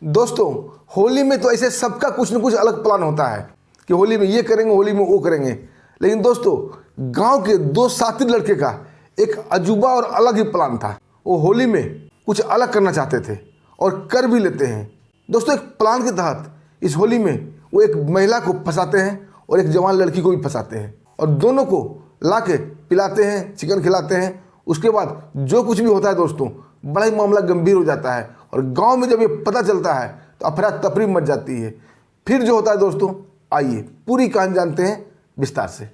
दोस्तों होली में तो ऐसे सबका कुछ न कुछ अलग प्लान होता है कि होली में ये करेंगे, होली में वो करेंगे। लेकिन दोस्तों गांव के दो साथी लड़के का एक अजूबा और अलग ही प्लान था। वो होली में कुछ अलग करना चाहते थे और कर भी लेते हैं। दोस्तों एक प्लान के तहत इस होली में वो एक महिला को फंसाते हैं और एक जवान लड़की को भी फंसाते हैं और दोनों को ला के पिलाते हैं, चिकन खिलाते हैं। उसके बाद जो कुछ भी होता है दोस्तों, बड़ा ही मामला गंभीर हो जाता है और गांव में जब ये पता चलता है तो अफरा तफरी मच जाती है। फिर जो होता है दोस्तों, आइए पूरी कहानी जानते हैं विस्तार से।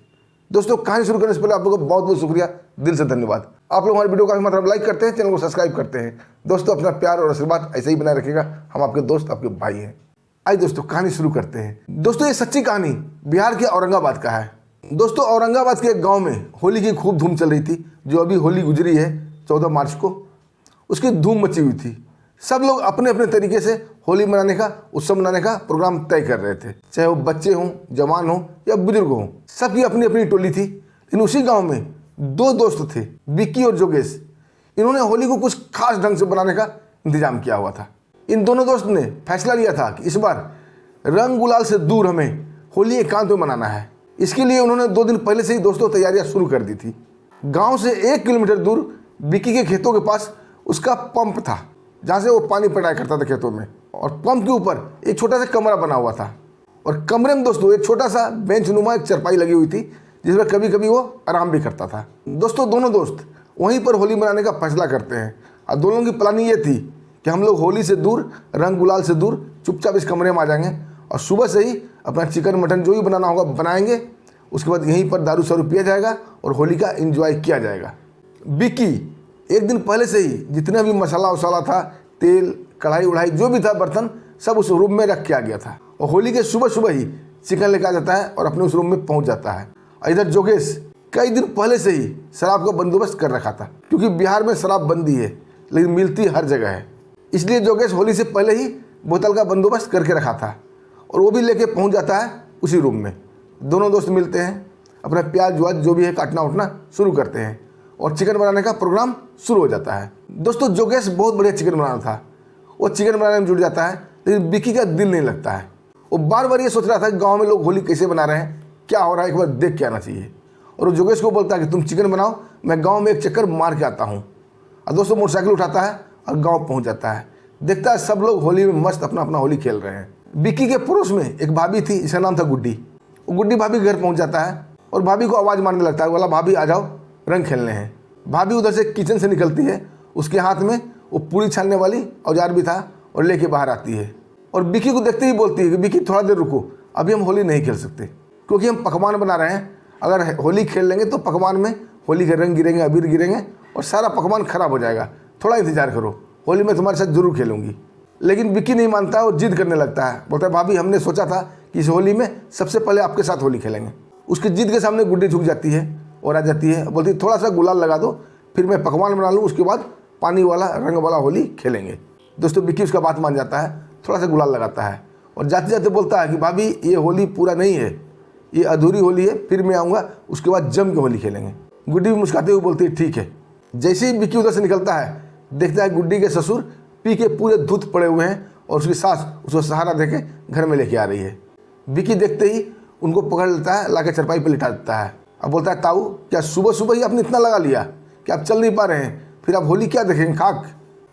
दोस्तों कहानी शुरू करने से पहले आप लोगों का बहुत बहुत शुक्रिया, दिल से धन्यवाद। आप लोग हमारे वीडियो का मतलब लाइक करते हैं, चैनल को सब्सक्राइब करते हैं। दोस्तों अपना प्यार और आशीर्वाद ऐसे ही बनाए रखिएगा। हम आपके दोस्त, आपके भाई हैं। आइए दोस्तों कहानी शुरू करते हैं। दोस्तों ये सच्ची कहानी बिहार के औरंगाबाद का है। दोस्तों औरंगाबाद के एक गांव में होली की खूब धूम चल रही थी। जो अभी होली गुजरी है 14 मार्च को, उसकी धूम मची हुई थी। सब लोग अपने अपने तरीके से होली मनाने का, उत्सव मनाने का प्रोग्राम तय कर रहे थे। चाहे वो बच्चे हों, जवान हों या बुजुर्ग हों, सबकी अपनी अपनी टोली थी। लेकिन उसी गांव में दो दोस्त थे, विक्की और जोगेश। इन्होंने होली को कुछ खास ढंग से बनाने का इंतजाम किया हुआ था। इन दोनों दोस्त ने फैसला लिया था कि इस बार रंग गुलाल से दूर हमें होली एकांत में मनाना है। इसके लिए उन्होंने 2 दिन पहले से ही दोस्तों तैयारियां शुरू कर दी थी। गांव से 1 किलोमीटर दूर विक्की के खेतों के पास उसका पंप था, जहाँ से वो पानी पटाया करता था खेतों में। और पंप के ऊपर एक छोटा सा कमरा बना हुआ था और कमरे में दोस्तों एक छोटा सा बेंच नुमा एक चरपाई लगी हुई थी, जिसमें कभी कभी वो आराम भी करता था। दोस्तों दोनों दोस्त वहीं पर होली मनाने का फैसला करते हैं और दोनों की प्लानिंग ये थी कि हम लोग होली से दूर, रंग गुलाल से दूर चुपचाप इस कमरे में आ जाएंगे और सुबह से ही अपना चिकन मटन जो भी बनाना होगा बनाएंगे। उसके बाद यहीं पर दारू शारू पिया जाएगा और होली का एंजॉय किया जाएगा। विक्की एक दिन पहले से ही जितना भी मसाला वसाला था, तेल, कढ़ाई उढ़ाई जो भी था बर्तन, सब उस रूम में रख के आ गया था और होली के सुबह सुबह ही चिकन लेकर आ जाता है और अपने उस रूम में पहुंच जाता है। और इधर जोगेश कई दिन पहले से ही शराब का बंदोबस्त कर रखा था, क्योंकि बिहार में शराब बंदी है लेकिन मिलती हर जगह है। इसलिए जोगेश होली से पहले ही बोतल का बंदोबस्त करके रखा था और वो भी लेके पहुंच जाता है उसी रूम में। दोनों दोस्त मिलते हैं, अपना प्याज व्याज जो भी है काटना उठना शुरू करते हैं और चिकन बनाने का प्रोग्राम शुरू हो जाता है। दोस्तों जोगेश बहुत बढ़िया चिकन बनाना था, वो चिकन बनाने में जुट जाता है। लेकिन विक्की का दिल नहीं लगता है। वो बार बार ये सोच रहा था कि गाँव में लोग होली कैसे बना रहे हैं, क्या हो रहा है, एक बार देख के आना चाहिए। और वो जोगेश को बोलता है कि तुम चिकन बनाओ, मैं गाँव में एक चक्कर मार के आता हूँ। और दोस्तों मोटरसाइकिल उठाता है और गाँव पहुँच जाता है। देखता है सब लोग होली में मस्त अपना अपना होली खेल रहे हैं। विक्की के पड़ोस में एक भाभी थी, जिसका नाम था गुड्डी। वो गुड्डी भाभी के घर पहुंच जाता है और भाभी को आवाज़ मारने लगता है, बोला भाभी आ जाओ रंग खेलने हैं। भाभी उधर से किचन से निकलती है, उसके हाथ में वो पूरी छानने वाली औजार भी था और लेके बाहर आती है और विक्की को देखते ही बोलती है कि विक्की थोड़ा देर रुको, अभी हम होली नहीं खेल सकते क्योंकि हम पकवान बना रहे हैं। अगर होली खेल लेंगे तो पकवान में होली के रंग गिरेंगे, अबीर गिरेंगे और सारा पकवान खराब हो जाएगा। थोड़ा इंतजार करो, होली में तुम्हारे साथ जरूर खेलूंगी। लेकिन विक्की नहीं मानता और जिद करने लगता है, बोलता है भाभी हमने सोचा था कि इस होली में सबसे पहले आपके साथ होली खेलेंगे। उसकी जिद के सामने गुड्डी झुक जाती है और आ जाती है, बोलती है थोड़ा सा गुलाल लगा दो, फिर मैं पकवान बना लूँ, उसके बाद पानी वाला रंग वाला होली खेलेंगे। दोस्तों विक्की उसका बात मान जाता है, थोड़ा सा गुलाल लगाता है और जाते जाते बोलता है कि भाभी ये होली पूरा नहीं है, ये अधूरी होली है, फिर मैं आऊँगा, उसके बाद जम के होली खेलेंगे। गुड्डी भी मुस्कुराते हुए बोलती है ठीक है। जैसे ही विक्की उधर से निकलता है, देखता है गुड्डी के ससुर पी के पूरे धुत पड़े हुए हैं और उसकी सास उसको सहारा देके घर में लेके आ रही है। विक्की देखते ही उनको पकड़ लेता है, लाके चरपाई पे लिटा देता है। अब बोलता है ताऊ क्या सुबह सुबह ही आपने इतना लगा लिया कि आप चल नहीं पा रहे हैं, फिर आप होली क्या देखेंगे खाक।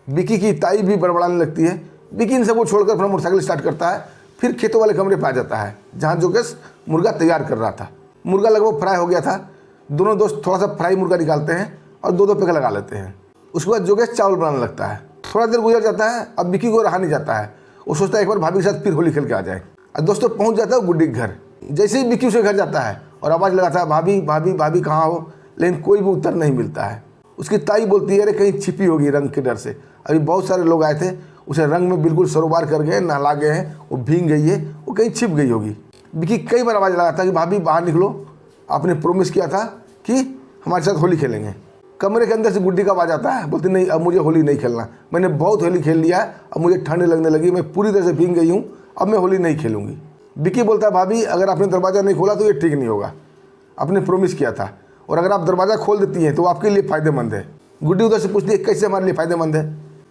विक्की की ताई भी बड़बड़ाने लगती है। विक्की इन सबको छोड़कर अपना मोटरसाइकिल स्टार्ट करता है, फिर खेतों वाले कमरे पर आ जाता है जहाँ जोगेश मुर्गा तैयार कर रहा था। मुर्गा लगभग फ्राई हो गया था। दोनों दोस्त थोड़ा सा फ्राई मुर्गा निकालते हैं और 2-2 पैक लगा लेते हैं। उसके बाद जोगेश चावल बनाने लगता है। थोड़ा देर गुजर जाता है, अब विक्की को रहा नहीं जाता है। वो सोचता है एक बार भाभी के साथ फिर होली खेल के आ जाए। और दोस्तों पहुंच जाता है गुड्डी के घर। जैसे ही विक्की उसके घर जाता है और आवाज़ लगाता है भाभी भाभी भाभी कहाँ हो, लेकिन कोई भी उत्तर नहीं मिलता है। उसकी ताई बोलती है अरे कहीं छिपी होगी रंग के डर से, अभी बहुत सारे लोग आए थे, उसे रंग में बिल्कुल सरोबार कर गए, नहला गए हैं, वो भीग गई है, वो कहीं छिप गई होगी। विक्की कई बार आवाज़ लगाता है कि भाभी बाहर निकलो, आपने प्रॉमिस किया था कि हमारे साथ होली खेलेंगे। कमरे के अंदर से गुड्डी का आवाज़ आता है, बोलती नहीं अब मुझे होली नहीं खेलना, मैंने बहुत होली खेल लिया है, अब मुझे ठंड लगने लगी, मैं पूरी तरह से भीग गई हूँ, अब मैं होली नहीं खेलूँगी। विक्की बोलता है भाभी अगर आपने दरवाज़ा नहीं खोला तो ये ठीक नहीं होगा, आपने प्रॉमिस किया था, और अगर आप दरवाज़ा खोल देती हैं तो आपके लिए फ़ायदेमंद है। गुड्डी उधर से पूछती है कैसे हमारे लिए फ़ायदेमंद है।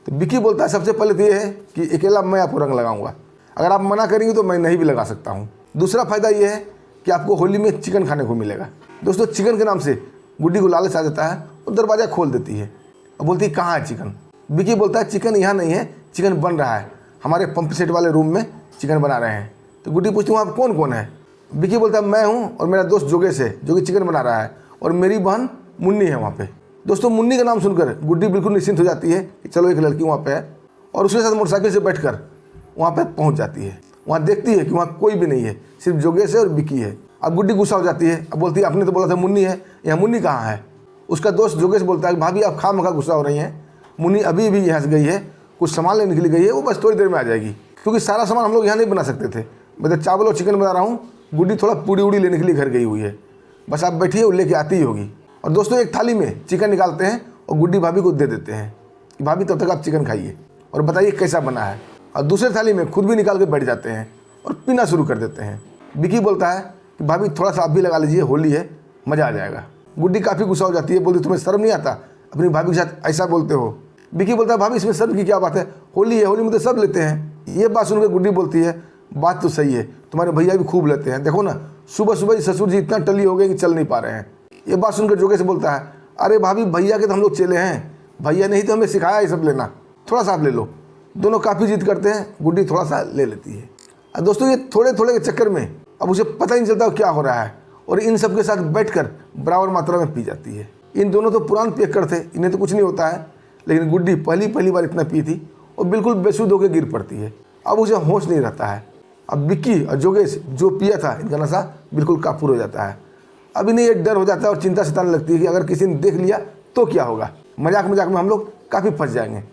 तो विकी बोलता है सबसे पहले तो ये है कि अकेला मैं आपको रंग लगाऊंगा, अगर आप मना करेंगे तो मैं नहीं भी लगा सकता हूँ। दूसरा फायदा ये है कि आपको होली में चिकन खाने को मिलेगा। दोस्तों चिकन के नाम से गुड्डी को लालच आ जाता है और दरवाज़ा खोल देती है और बोलती है कहाँ है चिकन। विकी बोलता है चिकन यहाँ नहीं है, चिकन बन रहा है, हमारे पंप सेट वाले रूम में चिकन बना रहे हैं। तो गुड्डी पूछती वहाँ कौन कौन है। विकी बोलता है मैं हूँ और मेरा दोस्त जोगेश है जो कि चिकन बना रहा है, और मेरी बहन मुन्नी है वहाँ पे। दोस्तों मुन्नी का नाम सुनकर गुड्डी बिल्कुल निश्चिंत हो जाती है कि चलो एक लड़की वहाँ पे है, और उसके साथ मोटरसाइकिल से बैठकर वहाँ पे पहुँच जाती है। वहाँ देखती है कि वहाँ कोई भी नहीं है, सिर्फ जोगेश है और विकी है। अब गुड्डी गुस्सा हो जाती है, अब बोलती है आपने तो बोला था मुन्नी है, यहाँ मुन्नी कहाँ है। उसका दोस्त जोगेश बोलता है भाभी आप खामखा गुस्सा हो रही हैं, मुन्नी अभी भी यहाँ से गई है, कुछ सामान लेने के लिए गई है, वो बस थोड़ी देर में आ जाएगी, क्योंकि सारा सामान हम लोग यहाँ नहीं बना सकते थे। मैं तो चावल और चिकन बना रहा हूँ, गुड्डी थोड़ा पूड़ी उड़ी लेने के लिए घर गई हुई है, बस आप बैठिए वो लेके आती ही होगी। और दोस्तों एक थाली में चिकन निकालते हैं और गुड्डी भाभी को दे देते हैं कि भाभी तब तक आप चिकन खाइए और बताइए कैसा बना है। और दूसरे थाली में खुद भी निकाल के बैठ जाते हैं और पीना शुरू कर देते हैं। विकी बोलता है कि भाभी थोड़ा सा आप भी लगा लीजिए, होली है, मज़ा आ जाएगा। गुड्डी काफ़ी गुस्सा हो जाती है, बोलती तुम्हें शर्म नहीं आता, अपनी भाभी के साथ ऐसा बोलते हो। विकी बोलता है भाभी इसमें शर्म की क्या बात है, होली है, होली में तो सब लेते हैं। ये बात सुनकर गुड्डी बोलती है बात तो सही है, तुम्हारे भैया भी खूब लेते हैं, देखो ना सुबह सुबह ससुर जी इतना टली हो गए कि चल नहीं पा रहे हैं। ये बात सुनकर जोगेश बोलता है अरे भाभी भैया के तो हम लोग चेले हैं, भैया नहीं तो हमें सिखाया ये सब लेना, थोड़ा सा आप ले लो। दोनों काफ़ी जिद करते हैं, गुड्डी थोड़ा सा ले लेती है। और दोस्तों ये थोड़े थोड़े के चक्कर में अब उसे पता ही नहीं चलता क्या हो रहा है, और इन सब के साथ बैठकर बराबर मात्रा में पी जाती है। इन दोनों तो पुरान पियक्कड़ थे, इन्हें तो कुछ नहीं होता है, लेकिन गुड्डी पहली बार इतना पी थी और बिल्कुल बेसुध होकर गिर पड़ती है। अब उसे होश नहीं रहता है। अब विक्की और जोगेश जो पिया था इनका नशा बिल्कुल काफूर हो जाता है। अब इन्हें एक डर हो जाता है और चिंता सताने लगती है कि अगर किसी ने देख लिया तो क्या होगा, मजाक में हम लोग काफ़ी फंस जाएंगे।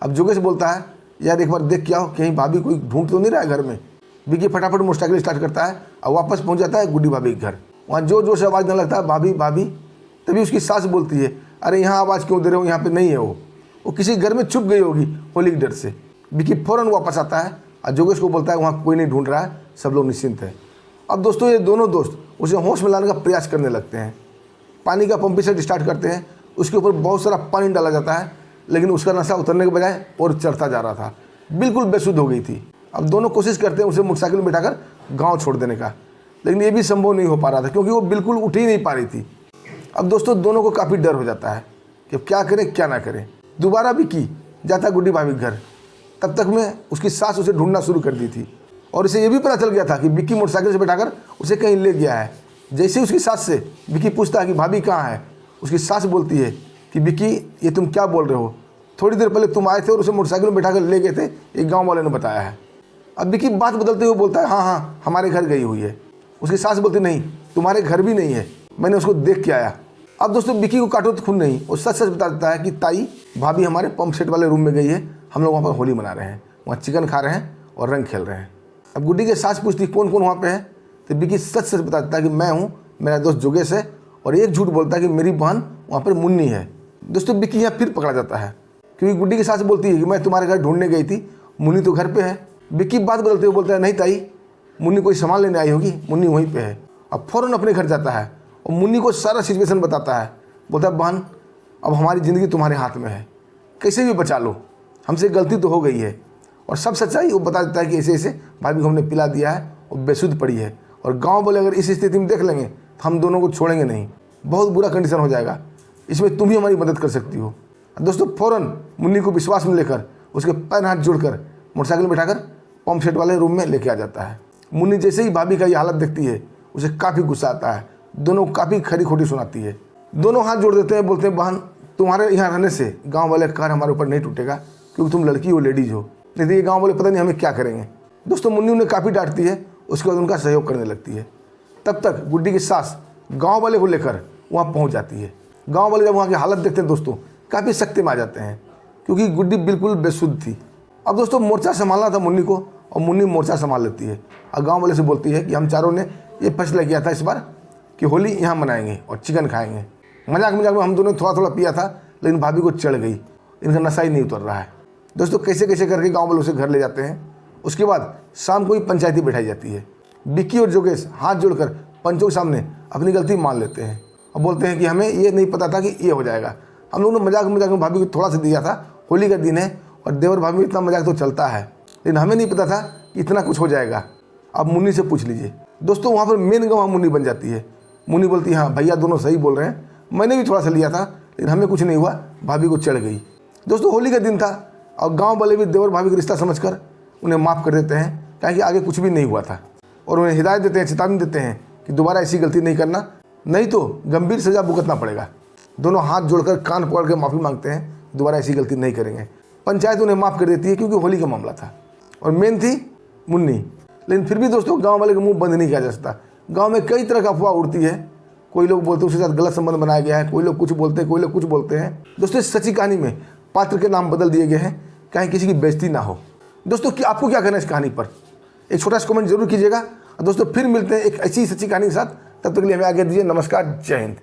अब जोगेश बोलता है यार एक बार देख के आओ कहीं भाभी कोई ढूंढ तो नहीं रहा है घर में। विक्की फटाफट मोटरसाइकिल स्टार्ट करता है और वापस पहुंच जाता है गुड्डी भाभी के घर। वहाँ जो से आवाज़ देने लगता है भाभी भाभी, तभी उसकी सास बोलती है अरे यहाँ आवाज़ क्यों दे रहे हो, यहाँ पे नहीं है वो किसी घर में छुप गई होगी होली के डर से। विक्की फ़ौरन वापस आता है और जोगेश को बोलता है वहाँ कोई नहीं ढूंढ रहा है, सब लोग निश्चिंत है। अब दोस्तों ये दोनों दोस्त उसे होश में लाने का प्रयास करने लगते हैं। पानी का पंप सेट स्टार्ट करते हैं, उसके ऊपर बहुत सारा पानी डाला जाता है, लेकिन उसका नशा उतरने के बजाय और चढ़ता जा रहा था, बिल्कुल बेसुध हो गई थी। अब दोनों कोशिश करते हैं उसे मोटरसाइकिल में बैठाकर गाँव छोड़ देने का, लेकिन ये भी संभव नहीं हो पा रहा था क्योंकि वो बिल्कुल उठ ही नहीं पा रही थी। अब दोस्तों दोनों को काफ़ी डर हो जाता है कि क्या करें क्या ना करें। दोबारा विक्की जाता गुड्डी भाभी के घर, तब तक में उसकी सास उसे ढूंढना शुरू कर दी थी और इसे ये भी पता चल गया था कि विक्की मोटरसाइकिल से बैठाकर उसे कहीं ले गया है। जैसे उसकी सास से विक्की पूछता है कि भाभी कहाँ है, उसकी सास बोलती है कि विक्की ये तुम क्या बोल रहे हो, थोड़ी देर पहले तुम आए थे और उसे मोटरसाइकिल में बैठाकर ले गए थे, एक गाँव वाले ने बताया है। अब विक्की बात बदलते हुए बोलता है हाँ हमारे घर गई हुई है। उसकी सास बोलती नहीं तुम्हारे घर भी नहीं है, मैंने उसको देख के आया। अब दोस्तों विक्की को काटो तो खून नहीं, वो सच बता देता है कि ताई भाभी हमारे पंप सेट वाले रूम में गई है, हम लोग वहाँ पर होली मना रहे हैं, वहाँ चिकन खा रहे हैं और रंग खेल रहे हैं। अब गुड्डी के सास पूछती कौन कौन वहाँ पे है, तो विक्की सच बता देता है कि मैं हूँ, मेरा दोस्त जोगेश है, और एक झूठ बोलता है कि मेरी बहन वहाँ पर मुन्नी है। दोस्तों विक्की यहाँ फिर पकड़ा जाता है क्योंकि गुड्डी की सास बोलती है कि मैं तुम्हारे घर ढूंढने गई थी, मुन्नी तो घर पे है। विक्की बात बदलते हुए बोलता है नहीं ताई, मुन्नी कोई सामान लेने आई होगी, मुन्नी वहीं पे है। अब फ़ौरन अपने घर जाता है और मुन्नी को सारा सिचुएशन बताता है। बोलता है बहन अब हमारी ज़िंदगी तुम्हारे हाथ में है, कैसे भी बचा लो, हमसे गलती तो हो गई है। और सब सच्चाई वो बता देता है कि ऐसे ऐसे भाभी को हमने पिला दिया है और बेसुध पड़ी है, और गाँव वाले अगर इस स्थिति में देख लेंगे तो हम दोनों को छोड़ेंगे नहीं, बहुत बुरा कंडीशन हो जाएगा, इसमें तुम ही हमारी मदद कर सकती हो। दोस्तों फ़ौरन मुन्नी को विश्वास में लेकर उसके पैर हाथ जोड़कर मोटरसाइकिल में बैठाकर पंप सेट वाले रूम में लेके आ जाता है। मुन्नी जैसे ही भाभी का ये हालत देखती है उसे काफ़ी गुस्सा आता है, दोनों काफ़ी खरी खोटी सुनाती है। दोनों हाथ जोड़ देते हैं, बोलते हैं बहन तुम्हारे यहाँ रहने से गांव वाले कहर हमारे ऊपर नहीं टूटेगा, क्योंकि तुम लड़की हो, लेडीज हो, नहीं तो ये गांव वाले पता नहीं हमें क्या करेंगे। दोस्तों मुन्नी उन्हें काफ़ी डांटती है, उसके बाद उनका सहयोग करने लगती है। तब तक गुड्डी की सास गाँव वाले को लेकर वहाँ पहुँच जाती है। गाँव वाले जब वहाँ की हालत देखते हैं दोस्तों काफ़ी सख्ते में आ जाते हैं, क्योंकि गुड्डी बिल्कुल बेसुध थी। अब दोस्तों मोर्चा संभालना था मुन्नी को, और मुन्नी मोर्चा संभाल लेती है और गांव वाले से बोलती है कि हम चारों ने ये फैसला किया था इस बार कि होली यहाँ मनाएंगे और चिकन खाएंगे। मजाक में हम दोनों थोड़ा थोड़ा पिया था, लेकिन भाभी को चढ़ गई, इनका नशा ही नहीं उतर रहा है। दोस्तों कैसे कैसे करके गाँव वाले उसे घर ले जाते हैं। उसके बाद शाम को ही पंचायती बैठाई जाती है। विक्की और जोगेश हाथ जोड़कर पंचों के सामने अपनी गलती मान लेते हैं और बोलते हैं कि हमें ये नहीं पता था कि ये हो जाएगा। हम लोगों ने मजाक में भाभी को थोड़ा सा दिया था, होली का दिन है और देवर भाभी में इतना मजाक तो चलता है, लेकिन हमें नहीं पता था कि इतना कुछ हो जाएगा। अब मुन्नी से पूछ लीजिए दोस्तों, वहाँ पर मेन गवाह मुन्नी बन जाती है। मुन्नी बोलती है हाँ भैया दोनों सही बोल रहे हैं, मैंने भी थोड़ा सा लिया था लेकिन हमें कुछ नहीं हुआ, भाभी को चढ़ गई। दोस्तों होली का दिन था और गांव वाले भी देवर भाभी का रिश्ता समझकर उन्हें माफ़ कर देते हैं, क्योंकि आगे कुछ भी नहीं हुआ था, और उन्हें हिदायत देते हैं, चेतावनी देते हैं कि दोबारा ऐसी गलती नहीं करना, नहीं तो गंभीर सजा भुगतना पड़ेगा। दोनों हाथ जोड़कर कान पकड़ के माफ़ी मांगते हैं, दोबारा ऐसी गलती नहीं करेंगे। पंचायत उन्हें माफ़ कर देती है क्योंकि होली का मामला था और मेन थी मुन्नी। लेकिन फिर भी दोस्तों गांव वाले का मुंह बंद नहीं किया जा सकता। गांव में कई तरह का अफवाह उड़ती है, कोई लोग बोलते हैं उसके साथ गलत संबंध बनाया गया है, कोई लोग कुछ बोलते हैं, कोई लोग कुछ बोलते हैं। दोस्तों इस सच्ची कहानी में पात्र के नाम बदल दिए गए हैं, कहीं किसी की बेइज्जती ना हो। दोस्तों कि आपको क्या कहना है इस कहानी पर, एक छोटा सा कमेंट जरूर कीजिएगा। और दोस्तों फिर मिलते हैं एक ऐसी सच्ची कहानी के साथ, तब तक के लिए हमें आगे दीजिए। नमस्कार, जय हिंद।